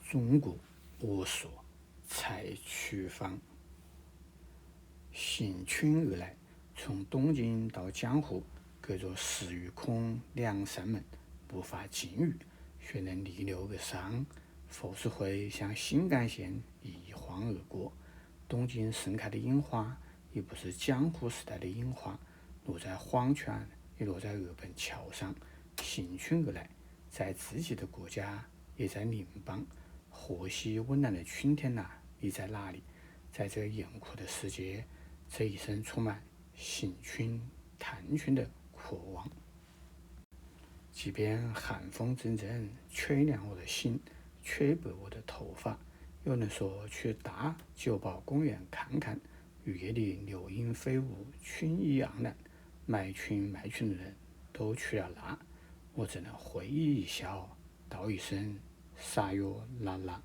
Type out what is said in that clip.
中国我所采取方。行军而来，从东京到江户，隔着10余孔两扇门，不乏境遇，却能逆流而上。浮世绘像新干线一晃而过。东京盛开的樱花，也不是江户时代的樱花，落在黄泉，也落在日本桥上。行军而来，在自己的国家，也在邻邦。和煦温暖的春天啊，你在哪里？在这严酷的世界，这一生充满行军探寻的渴望。即便寒风阵阵，吹凉我的心，吹白我的头发。有人说去大久保公园看看，月里流萤飞舞，春意盎然。买裙卖裙的人都去了那，我只能回忆一笑，道一声撒哟啦啦。